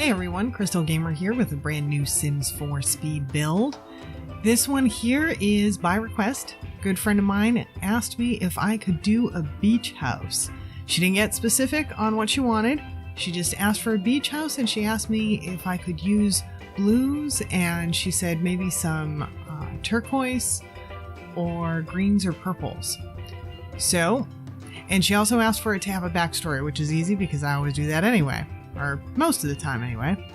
Hey everyone, Krystal Gamer here with a brand new Sims 4 speed build. This one here is by request. A good friend of mine asked me if I could do a beach house. She didn't get specific on what she wanted. She just asked for a beach house and she asked me if I could use blues, and she said maybe some turquoise or greens or purples. So, and she also asked for it to have a backstory, which is easy because I always do that anyway. Or most of the time anyway.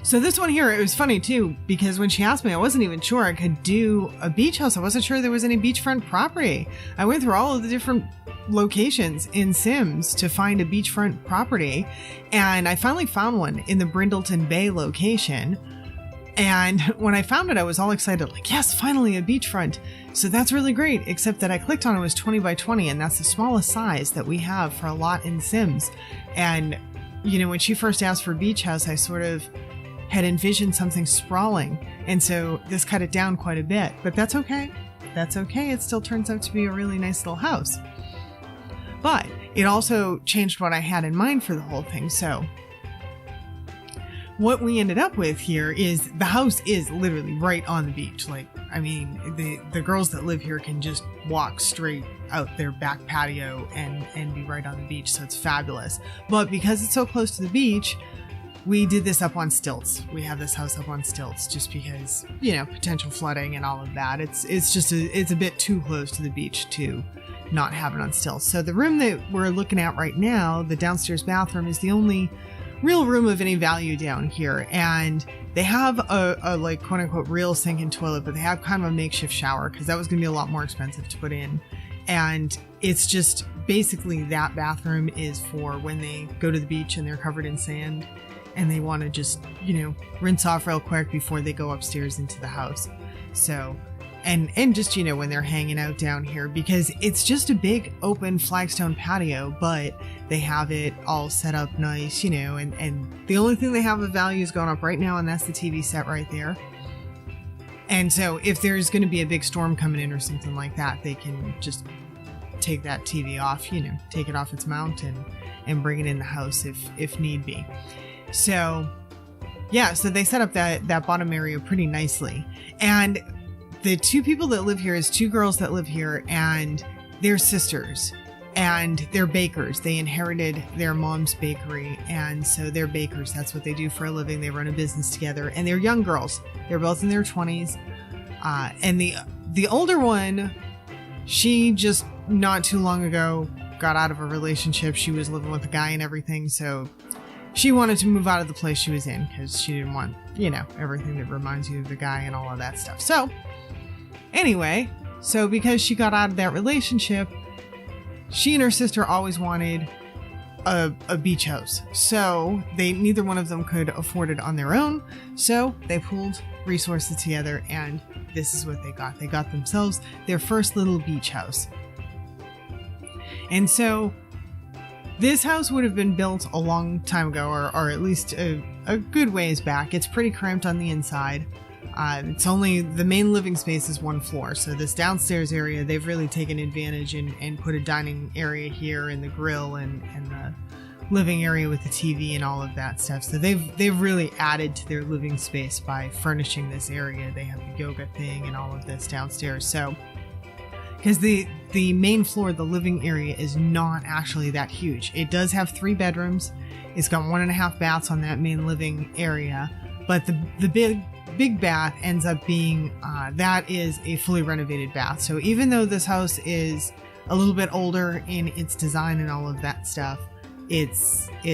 So this one here, it was funny too, because when she asked me, I wasn't even sure I could do a beach house. I wasn't sure there was any beachfront property. I went through all of the different locations in Sims to find a beachfront property, and I finally found one in the Brindleton Bay location. And when I found it, I was all excited, like, yes, finally a beachfront. So that's really great, except that I clicked on it was 20 by 20, and that's the smallest size that we have for a lot in Sims. And, you know, when she first asked for a beach house, I sort of had envisioned something sprawling. And so this cut it down quite a bit, but that's okay. That's okay. It still turns out to be a really nice little house. But it also changed what I had in mind for the whole thing. So what we ended up with here is the house is literally right on the beach. Like, I mean, the girls that live here can just walk straight out their back patio and be right on the beach. So it's fabulous. But because it's so close to the beach, we did this up on stilts. We have this house up on stilts just because, you know, potential flooding and all of that. It's a bit too close to the beach to not have it on stilts. So the room that we're looking at right now, the downstairs bathroom, is the only real room of any value down here, and they have a like quote unquote real sink and toilet, but they have kind of a makeshift shower because that was going to be a lot more expensive to put in. And it's just basically that bathroom is for when they go to the beach and they're covered in sand and they want to just, you know, rinse off real quick before they go upstairs into the house. So and just, you know, when they're hanging out down here, because it's just a big open flagstone patio, but they have it all set up nice, you know, and the only thing they have of value is going up right now, and that's the TV set right there. And so if there's going to be a big storm coming in or something like that, they can just take that TV off, you know, take it off its mount and bring it in the house if need be. So yeah, so they set up that bottom area pretty nicely. And the two people that live here is two girls that live here, and they're sisters, and they're bakers. They inherited their mom's bakery, and so they're bakers. That's what they do for a living. They run a business together, and they're young girls. They're both in their 20s. And the older one, she just not too long ago got out of a relationship. She was living with a guy and everything, so she wanted to move out of the place she was in because she didn't want, you know, everything that reminds you of the guy and all of that stuff. So anyway, so because she got out of that relationship, she and her sister always wanted a beach house. So neither one of them could afford it on their own. So they pooled resources together, and this is what they got. They got themselves their first little beach house. And so this house would have been built a long time ago, or at least a good ways back. It's pretty cramped on the inside. It's only, the main living space is one floor. So this downstairs area, they've really taken advantage and put a dining area here, and the grill and the living area with the TV and all of that stuff. So they've really added to their living space by furnishing this area. They have the yoga thing and all of this downstairs. So, because the main floor, the living area, is not actually that huge. It does have 3 bedrooms. It's got 1.5 baths on that main living area, but the big bath ends up being that is a fully renovated bath. So even though this house is a little bit older in its design and all of that stuff, it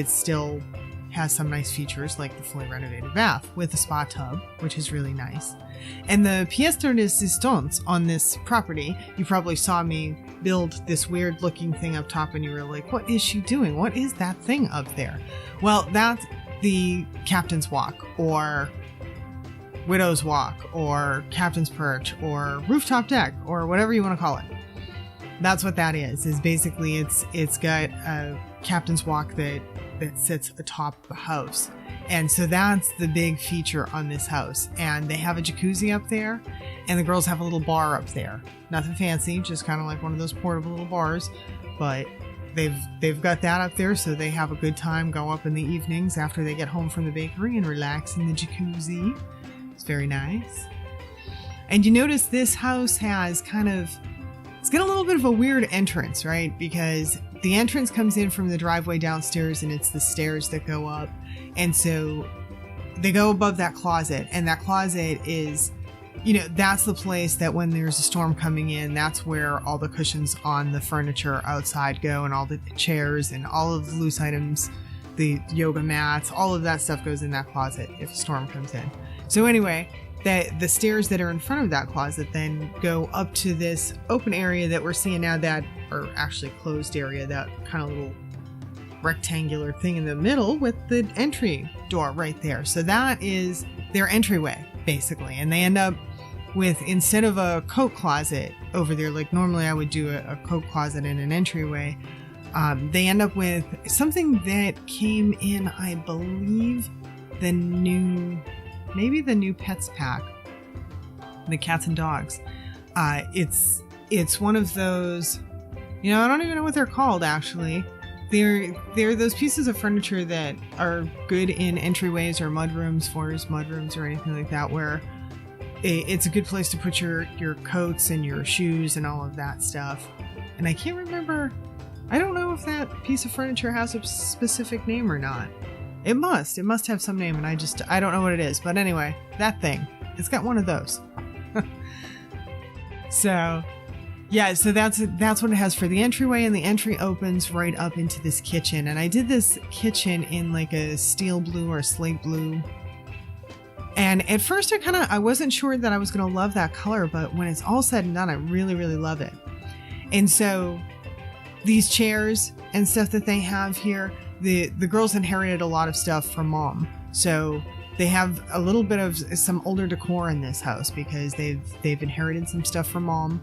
still has some nice features like the fully renovated bath with a spa tub, which is really nice. And the pièce de résistance on this property, you probably saw me build this weird looking thing up top and you were like, what is she doing? What is that thing up there? Well, that's the captain's walk, or widow's walk, or captain's perch, or rooftop deck, or whatever you want to call it. That's what that is basically it's got a captain's walk that sits atop the house. And so that's the big feature on this house. And they have a jacuzzi up there, and the girls have a little bar up there. Nothing fancy, just kind of like one of those portable little bars, but they've got that up there, so they have a good time. Go up in the evenings after they get home from the bakery and relax in the jacuzzi. It's very nice. And you notice this house has it's got a little bit of a weird entrance, right? Because the entrance comes in from the driveway downstairs, and it's the stairs that go up. And so they go above that closet, and that closet is, that's the place that when there's a storm coming in, that's where all the cushions on the furniture outside go, and all the chairs and all of the loose items, the yoga mats, all of that stuff goes in that closet if a storm comes in. So anyway, the stairs that are in front of that closet then go up to this open area that we're seeing now, that are actually closed area, that kind of little rectangular thing in the middle with the entry door right there. So that is their entryway, basically. And they end up with, instead of a coat closet over there, like normally I would do a coat closet in an entryway, they end up with something that came in, I believe, maybe the new Pets pack, the cats and dogs. It's one of those, I don't even know what they're called, actually. They're those pieces of furniture that are good in entryways or mudrooms, floors, mudrooms, or anything like that, where it's a good place to put your coats and your shoes and all of that stuff. And I can't remember, I don't know if that piece of furniture has a specific name or not. It must have some name, and I don't know what it is. But anyway, that thing, it's got one of those. So that's what it has for the entryway, and the entry opens right up into this kitchen. And I did this kitchen in like a steel blue or slate blue. And at first I wasn't sure that I was going to love that color, but when it's all said and done, I really, really love it. And so these chairs and stuff that they have here, the girls inherited a lot of stuff from mom. So they have a little bit of some older decor in this house because they've inherited some stuff from mom.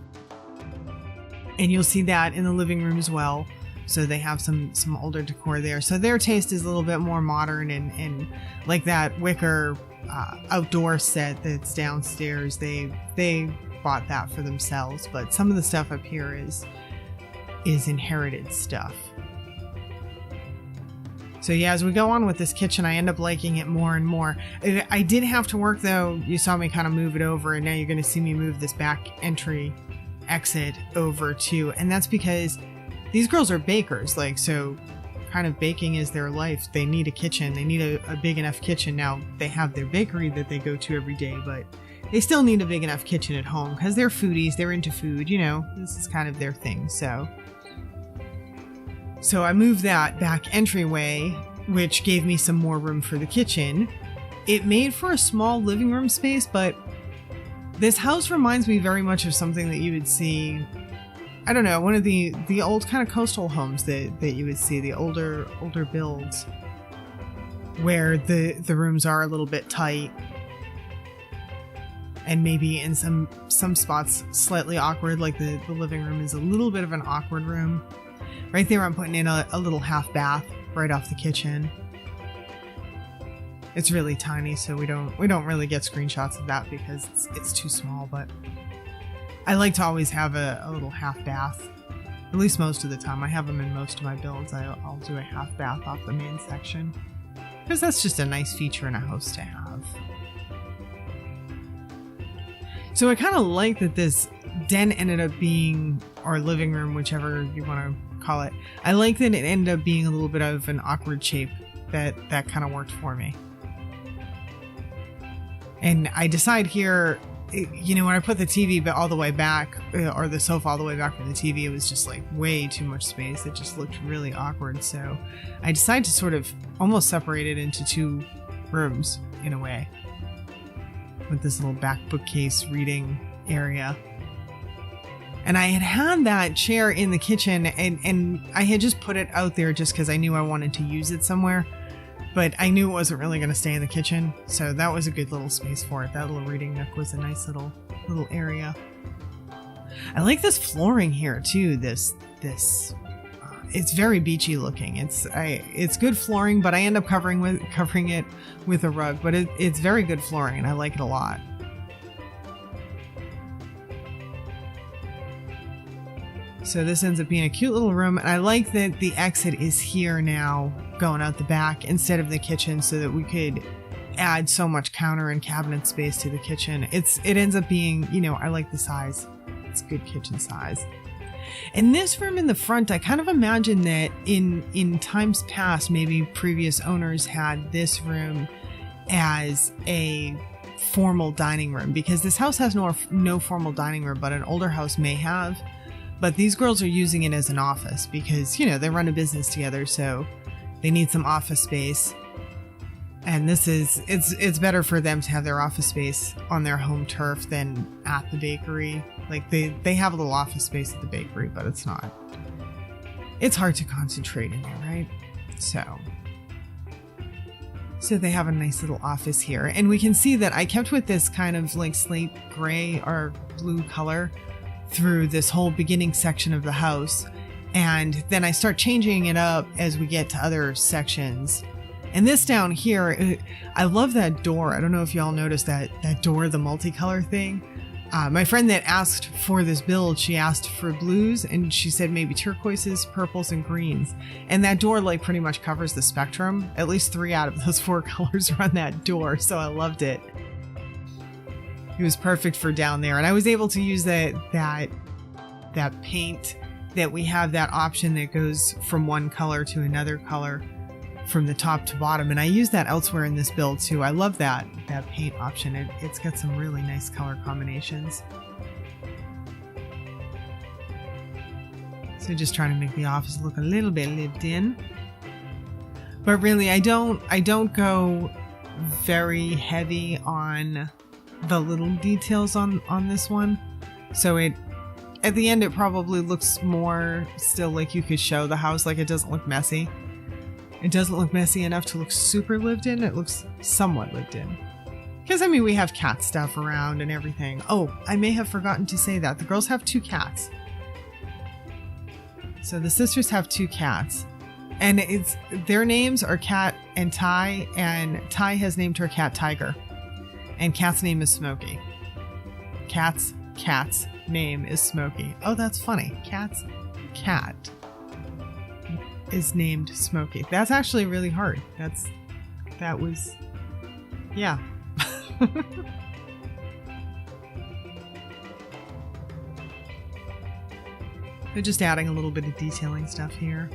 And you'll see that in the living room as well. So they have some older decor there. So their taste is a little bit more modern, and like that wicker outdoor set that's downstairs, they bought that for themselves. But some of the stuff up here is inherited stuff. So yeah, as we go on with this kitchen, I end up liking it more and more. I did have to work, though. You saw me kind of move it over, and now you're going to see me move this back exit over too. And that's because these girls are bakers, so kind of baking is their life. They need a kitchen. They need a big enough kitchen. Now, they have their bakery that they go to every day, but they still need a big enough kitchen at home because they're foodies. They're into food. This is kind of their thing. So I moved that back entryway, which gave me some more room for the kitchen. It made for a small living room space, but this house reminds me very much of something that you would see, I don't know, one of the old kind of coastal homes that you would see, the older builds, where the rooms are a little bit tight and maybe in some spots slightly awkward, like the living room is a little bit of an awkward room. Right there, I'm putting in a little half bath right off the kitchen. It's really tiny, so we don't really get screenshots of that because it's too small. But I like to always have a little half bath, at least most of the time. I have them in most of my builds. I'll do a half bath off the main section because that's just a nice feature in a house to have. So I kind of like that this den ended up being, or living room, whichever you want to call it. I like that it ended up being a little bit of an awkward shape. That kind of worked for me. And I decide here, when I put the TV all the way back, or the sofa all the way back from the TV, it was just like way too much space. It just looked really awkward. So I decided to sort of almost separate it into two rooms in a way, with this little back bookcase reading area. And I had that chair in the kitchen, and I had just put it out there just because I knew I wanted to use it somewhere. But I knew it wasn't really going to stay in the kitchen, so that was a good little space for it. That little reading nook was a nice little area. I like this flooring here too. This it's very beachy looking. It's good flooring, but I end up covering it with a rug. But it's very good flooring, and I like it a lot. So this ends up being a cute little room, and I like that the exit is here now, going out the back instead of the kitchen, so that we could add so much counter and cabinet space to the kitchen. It ends up being, you know, I like the size. It's good kitchen size. And this room in the front, I kind of imagine that in times past, maybe previous owners had this room as a formal dining room, because this house has no formal dining room, but an older house may have. But these girls are using it as an office because, you know, they run a business together, so they need some office space. And it's better for them to have their office space on their home turf than at the bakery. Like they have a little office space at the bakery, but it's hard to concentrate in there, right? So they have a nice little office here. And we can see that I kept with this kind of like slate gray or blue color through this whole beginning section of the house. And then I start changing it up as we get to other sections. And this down here, I love that door. I don't know if y'all noticed that door, the multicolor thing. My friend that asked for this build, she asked for blues, and she said maybe turquoises, purples, and greens. And that door like pretty much covers the spectrum. At least 3 out of those 4 colors are on that door, so I loved it. It was perfect for down there. And I was able to use that paint that we have, that option that goes from one color to another color from the top to bottom. And I use that elsewhere in this build too. I love that paint option. It's got some really nice color combinations. So just trying to make the office look a little bit lived in. But really, I don't go very heavy on the little details on this one. So at the end, it probably looks more still like you could show the house. Like, it doesn't look messy. It doesn't look messy enough to look super lived in. It looks somewhat lived in. Because, I mean, we have cat stuff around and everything. Oh, I may have forgotten to say that. The girls have 2 cats. So the sisters have 2 cats. And their names are Cat and Ty. And Ty has named her cat Tiger. And Cat's name is Smokey. Cat's name is Smokey. Oh, that's funny. Cat's cat is named Smokey. That's actually really hard. Yeah. They're just adding a little bit of detailing stuff here,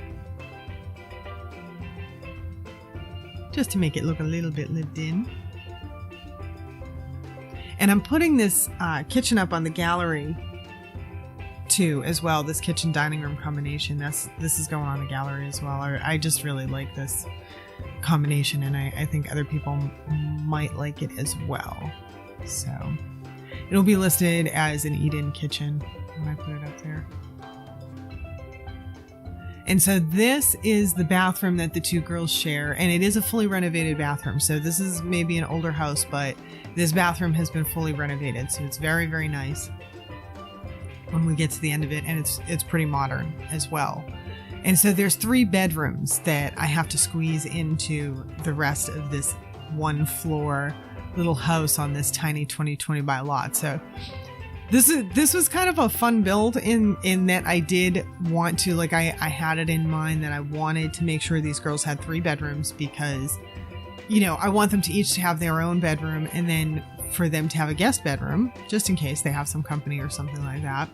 just to make it look a little bit lived in. And I'm putting this kitchen up on the gallery too, as well. This kitchen dining room combination. This is going on the gallery as well. I just really like this combination, and I think other people might like it as well. So it'll be listed as an eat-in kitchen when I put it up there. And so this is the bathroom that the 2 girls share, and it is a fully renovated bathroom. So this is maybe an older house, but this bathroom has been fully renovated. So it's very, very nice when we get to the end of it, and it's pretty modern as well. And so there's 3 bedrooms that I have to squeeze into the rest of this 1 floor little house on this tiny 2020 by lot. So this was kind of a fun build in that I did want to, like, I had it in mind that I wanted to make sure these girls had 3 bedrooms, because, you know, I want them to each have their own bedroom, and then for them to have a guest bedroom just in case they have some company or something like that.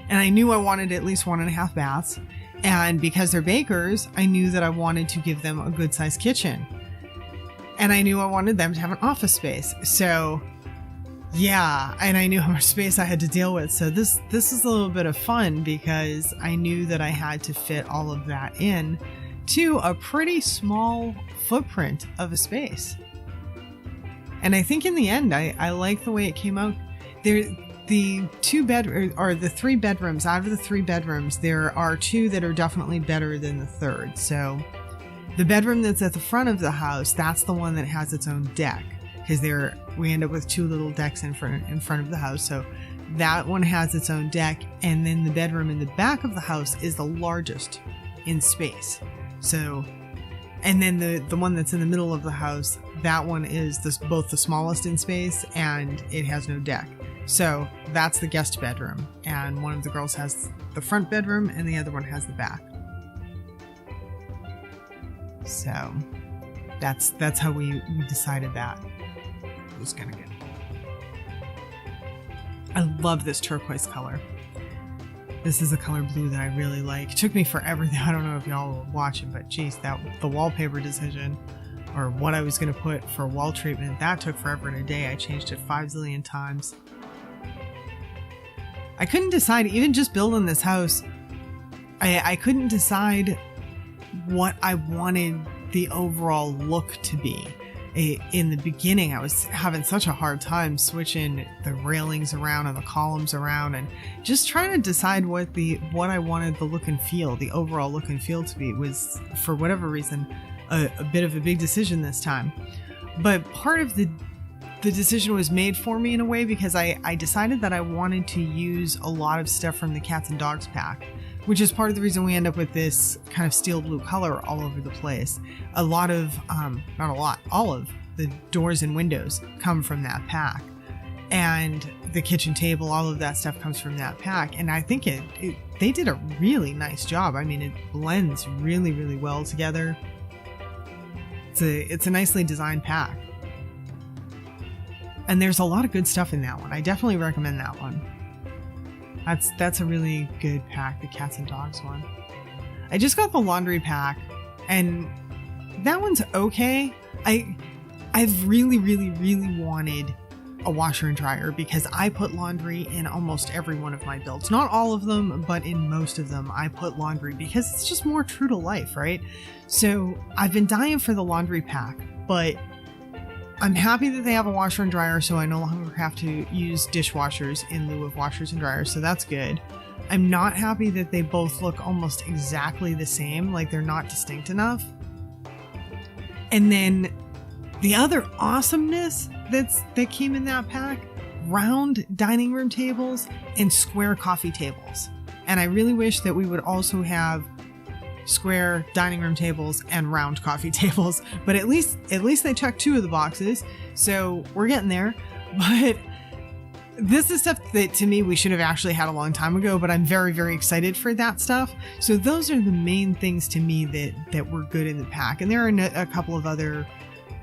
And I knew I wanted at least 1.5 baths. And because they're bakers, I knew that I wanted to give them a good sized kitchen. And I knew I wanted them to have an office space. So yeah, and I knew how much space I had to deal with. So this is a little bit of fun, because I knew that I had to fit all of that in to a pretty small footprint of a space. And I think in the end, I like the way it came out. The 3 bedrooms, out of the 3 bedrooms, there are 2 that are definitely better than the 3rd. So the bedroom that's at the front of the house, that's the one that has its own deck, because we end up with 2 little decks in front of the house. So that one has its own deck, and then the bedroom in the back of the house is the largest in space. So, and then the one that's in the middle of the house, that one is both the smallest in space, and it has no deck. So that's the guest bedroom, and one of the girls has the front bedroom and the other one has the back. So that's how we decided that it was gonna go. I love this turquoise color. This is a color blue that I really like. It took me forever. I don't know if y'all were watching, but geez, the wallpaper decision, or what I was going to put for wall treatment, that took forever and a day. I changed it 5 zillion times. I couldn't decide, even just building this house, I couldn't decide what I wanted the overall look to be. In the beginning, I was having such a hard time switching the railings around and the columns around, and just trying to decide what I wanted the look and feel, the overall look and feel to be. It was, for whatever reason, a bit of a big decision this time. But part of the decision was made for me in a way, because I decided that I wanted to use a lot of stuff from the Cats and Dogs pack, which is part of the reason we end up with this kind of steel blue color all over the place. A lot of, not a lot, all of the doors and windows come from that pack. And the kitchen table, all of that stuff comes from that pack. And I think they did a really nice job. I mean, it blends really, really well together. It's a nicely designed pack. And there's a lot of good stuff in that one. I definitely recommend that one. That's a really good pack, the Cats and Dogs one. I just got the laundry pack, and that one's okay. I've really, really, really wanted a washer and dryer, because I put laundry in almost every one of my builds. Not all of them, but in most of them I put laundry, because it's just more true to life, right? So I've been dying for the laundry pack, but I'm happy that they have a washer and dryer, so I no longer have to use dishwashers in lieu of washers and dryers, so that's good. I'm not happy that they both look almost exactly the same, like they're not distinct enough. And then the other awesomeness that came in that pack, round dining room tables and square coffee tables. And I really wish that we would also have square dining room tables and round coffee tables, but at least they checked 2 of the boxes, so we're getting there. But this is stuff that, to me, we should have actually had a long time ago, but I'm very, very excited for that stuff. So those are the main things to me that were good in the pack. And there are a couple of other,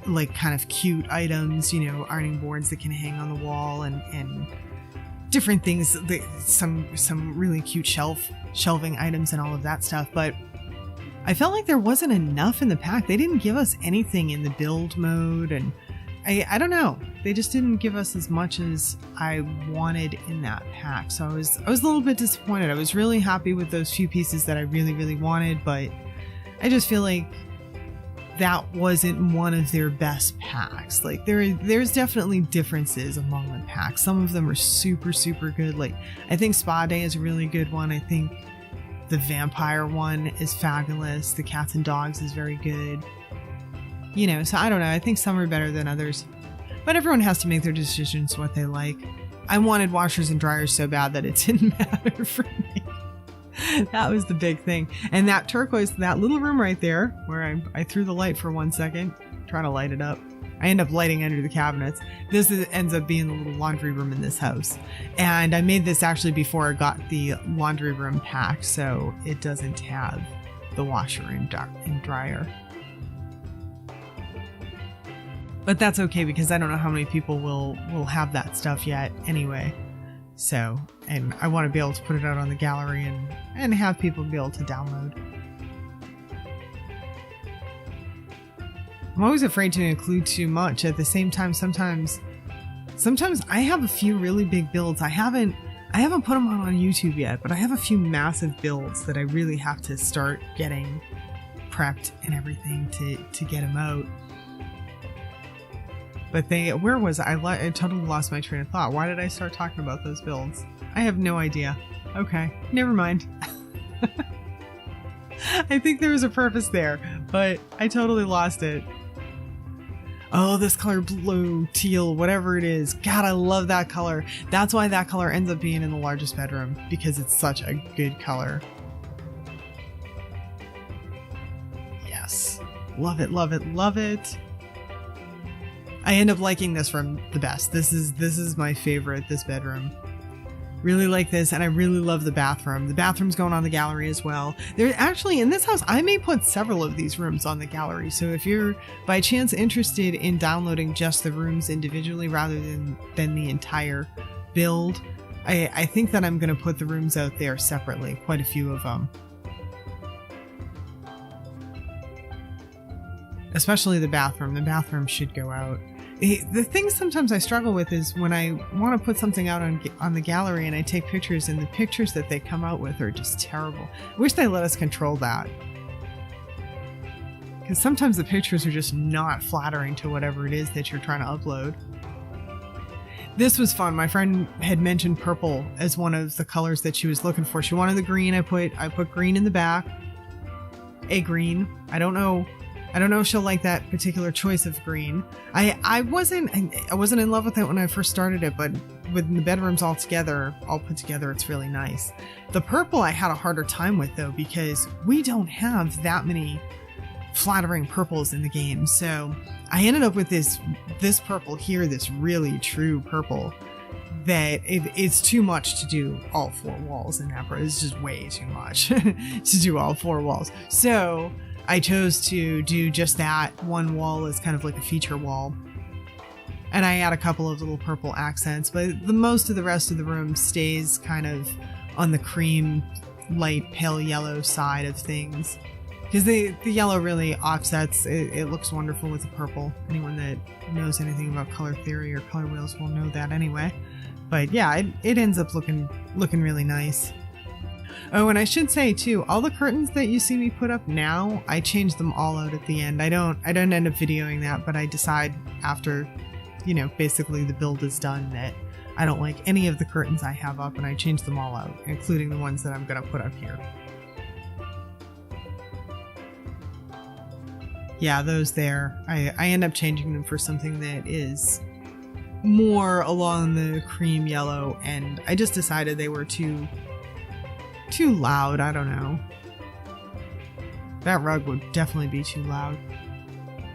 like, kind of cute items, you know, ironing boards that can hang on the wall, and different things, some really cute shelving items and all of that stuff. But I felt like there wasn't enough in the pack. They didn't give us anything in the build mode, and I don't know. They just didn't give us as much as I wanted in that pack. So I was a little bit disappointed. I was really happy with those few pieces that I really, really wanted, but I just feel like that wasn't one of their best packs. Like there's definitely differences among the packs. Some of them are super, super good. Like, I think Spa Day is a really good one. I think the vampire one is fabulous. The Cats and Dogs is very good. You know, so I don't know. I think some are better than others. But everyone has to make their decisions what they like. I wanted washers and dryers so bad that it didn't matter for me. That was the big thing. And that turquoise, that little room right there, where I threw the light for 1 second, trying to light it up. I end up lighting under the cabinets. Ends up being the little laundry room in this house. And I made this actually before I got the laundry room pack, so it doesn't have the washer and dryer. But that's okay, because I don't know how many people will have that stuff yet anyway. So, and I want to be able to put it out on the gallery and have people be able to download. I'm always afraid to include too much. At the same time, sometimes I have a few really big builds. I haven't put them on YouTube yet, but I have a few massive builds that I really have to start getting prepped and everything to get them out. But where was I? I totally lost my train of thought. Why did I start talking about those builds? I have no idea. Okay, never mind. I think there was a purpose there, but I totally lost it. Oh, this color, blue, teal, whatever it is. God, I love that color. That's why that color ends up being in the largest bedroom, because it's such a good color. Yes. Love it, love it, love it. I end up liking this room the best. This is my favorite, this bedroom. Really like this, and I really love the bathroom. The bathroom's going on the gallery as well. There actually, in this house, I may put several of these rooms on the gallery. So if you're by chance interested in downloading just the rooms individually rather than the entire build, I think that I'm going to put the rooms out there separately, quite a few of them. Especially the bathroom. The bathroom should go out. The thing sometimes I struggle with is when I want to put something out on the gallery and I take pictures, and the pictures that they come out with are just terrible. I wish they let us control that. Because sometimes the pictures are just not flattering to whatever it is that you're trying to upload. This was fun. My friend had mentioned purple as one of the colors that she was looking for. She wanted the green. I put green in the back. A green. I don't know if she'll like that particular choice of green. I wasn't in love with it when I first started it, but with the bedrooms all put together, it's really nice. The purple I had a harder time with though, because we don't have that many flattering purples in the game. So I ended up with this purple here, this really true purple, that it's too much to do all 4 walls in that. It's just way too much to do all 4 walls. So I chose to do just that one wall as kind of like a feature wall. And I add a couple of little purple accents, but most of the rest of the room stays kind of on the cream, light, pale yellow side of things. Because the yellow really offsets, it looks wonderful with the purple. Anyone that knows anything about color theory or color wheels will know that anyway. But yeah, it ends up looking really nice. Oh, and I should say too, all the curtains that you see me put up now, I change them all out at the end. I don't end up videoing that, but I decide after, basically the build is done that I don't like any of the curtains I have up, and I change them all out, including the ones that I'm going to put up here. Yeah, those there, I end up changing them for something that is more along the cream yellow, and I just decided they were too loud. I don't know. That rug would definitely be too loud.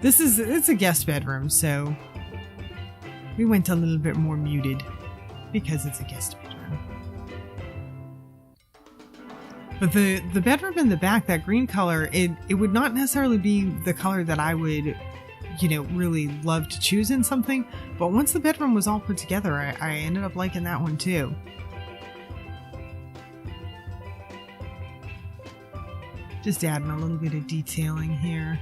It's a guest bedroom, so we went a little bit more muted because it's a guest bedroom. But the bedroom in the back, that green color, it would not necessarily be the color that I would, really love to choose in something. But once the bedroom was all put together, I ended up liking that one too. Just adding a little bit of detailing here.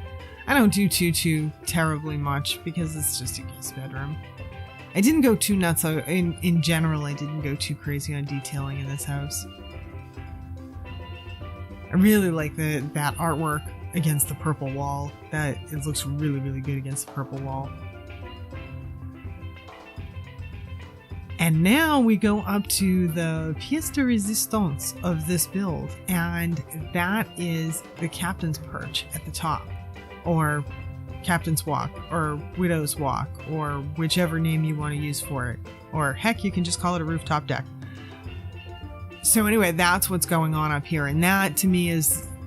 I don't do too terribly much because it's just a guest bedroom. I didn't go too nuts. In general, I didn't go too crazy on detailing in this house. I really like that artwork against the purple wall. It looks really, really good against the purple wall. And now we go up to the pièce de résistance of this build, and that is the captain's perch at the top, or captain's walk, or widow's walk, or whichever name you want to use for it. Or heck, you can just call it a rooftop deck. So anyway, that's what's going on up here, and that to me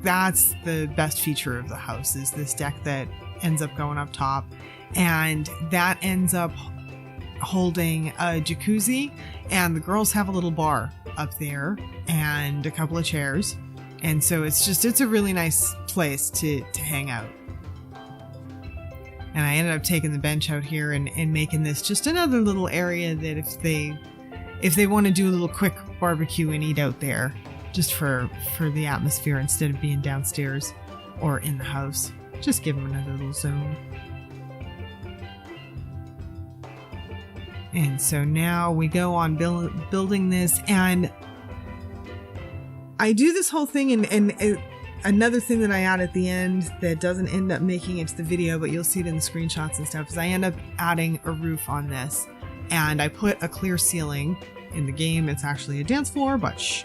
that's the best feature of the house, is this deck that ends up going up top, and that ends up holding a jacuzzi, and the girls have a little bar up there and a couple of chairs, and so it's a really nice place to hang out. And I ended up taking the bench out here and making this just another little area that if they want to do a little quick barbecue and eat out there, just for the atmosphere instead of being downstairs or in the house, just give them another little zone. And so now we go on building this, and I do this whole thing, and another thing that I add at the end that doesn't end up making it to the video, but you'll see it in the screenshots and stuff, is I end up adding a roof on this, and I put a clear ceiling. In the game, it's actually a dance floor, but shh,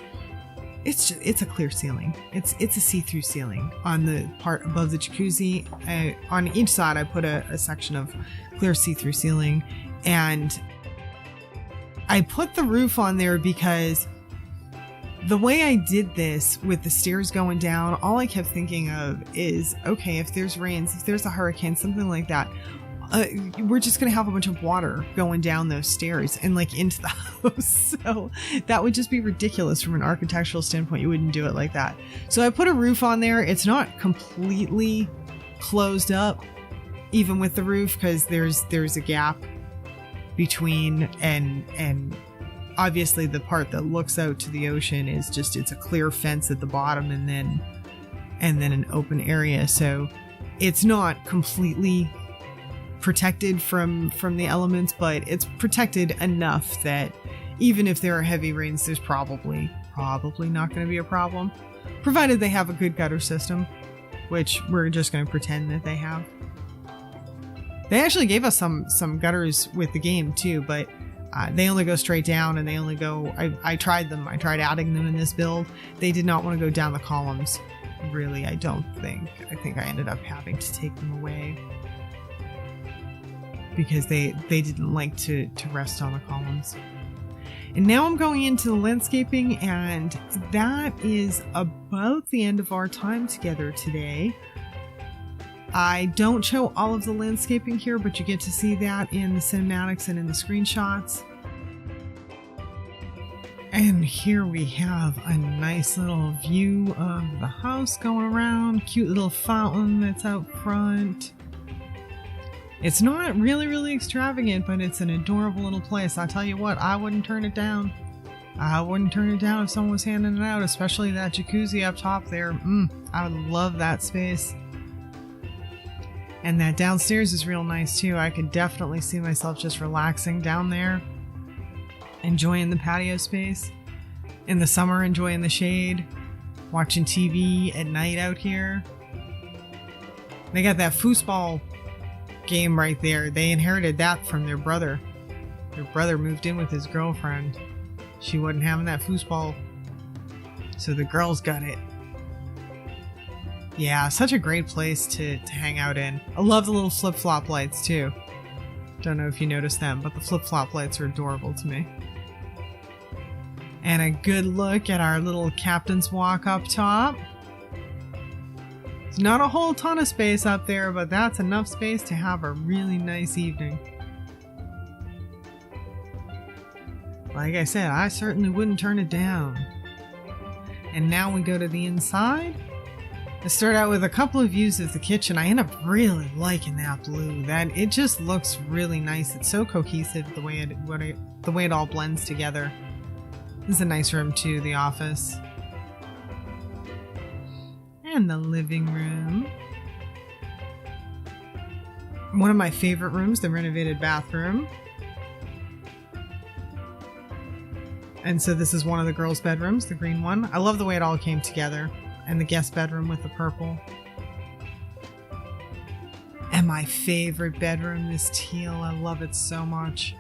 it's a clear ceiling. It's a see-through ceiling on the part above the jacuzzi. On each side, I put a section of clear see-through ceiling, and I put the roof on there because the way I did this with the stairs going down, all I kept thinking of is, okay, if there's rains, if there's a hurricane, something like that, we're just going to have a bunch of water going down those stairs and like into the house. So that would just be ridiculous from an architectural standpoint. You wouldn't do it like that. So I put a roof on there. It's not completely closed up, even with the roof, because there's a gap between, and obviously the part that looks out to the ocean is just, it's a clear fence at the bottom and then an open area. So it's not completely protected from the elements, but it's protected enough that even if there are heavy rains, there's probably not going to be a problem, provided they have a good gutter system, which we're just going to pretend that they have. They actually gave us some gutters with the game too, but they only go straight down, and they only go, I tried them. I tried adding them in this build. They did not want to go down the columns. Really, I don't think. I think I ended up having to take them away because they didn't like to rest on the columns. And now I'm going into the landscaping, and that is about the end of our time together today. I don't show all of the landscaping here, but you get to see that in the cinematics and in the screenshots. And here we have a nice little view of the house going around. Cute little fountain that's out front. It's not really extravagant, but it's an adorable little place. I'll tell you what, I wouldn't turn it down. I wouldn't turn it down if someone was handing it out, especially that jacuzzi up top there. I would love that space. And that downstairs is real nice too. I could definitely see myself just relaxing down there, enjoying the patio space. In the summer, enjoying the shade, watching TV at night out here. They got that foosball game right there. They inherited that from their brother. Their brother moved in with his girlfriend. She wasn't having that foosball, so the girls got it. Yeah, such a great place to hang out in. I love the little flip-flop lights too. Don't know if you noticed them, but the flip-flop lights are adorable to me. And a good look at our little captain's walk up top. It's not a whole ton of space up there, but that's enough space to have a really nice evening. Like I said, I certainly wouldn't turn it down. And now we go to the inside. I start out with a couple of views of the kitchen. I end up really liking that blue. That it just looks really nice. It's so cohesive the way it all blends together. This is a nice room too, the office. And the living room. One of my favorite rooms, the renovated bathroom. And so this is one of the girls' bedrooms, the green one. I love the way it all came together. And the guest bedroom with the purple. And my favorite bedroom, this teal. I love it so much.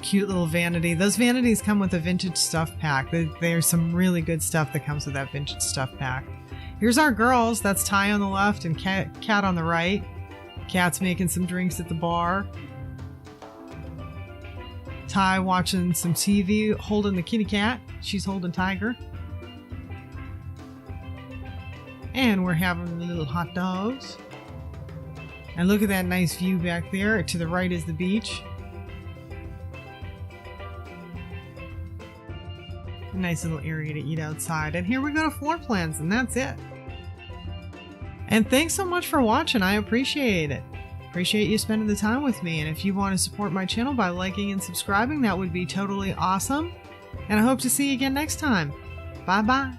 Cute little vanity. Those vanities come with a vintage stuff pack. There's some really good stuff that comes with that vintage stuff pack. Here's our girls. That's Ty on the left and Kat on the right. Kat's making some drinks at the bar. Ty watching some TV, holding the kitty cat. She's holding Tiger. And we're having little hot dogs. And look at that nice view back there. To the right is the beach. A nice little area to eat outside. And here we go to floor plans, and that's it. And thanks so much for watching. I appreciate it. Appreciate you spending the time with me. And if you want to support my channel by liking and subscribing, that would be totally awesome. And I hope to see you again next time. Bye-bye.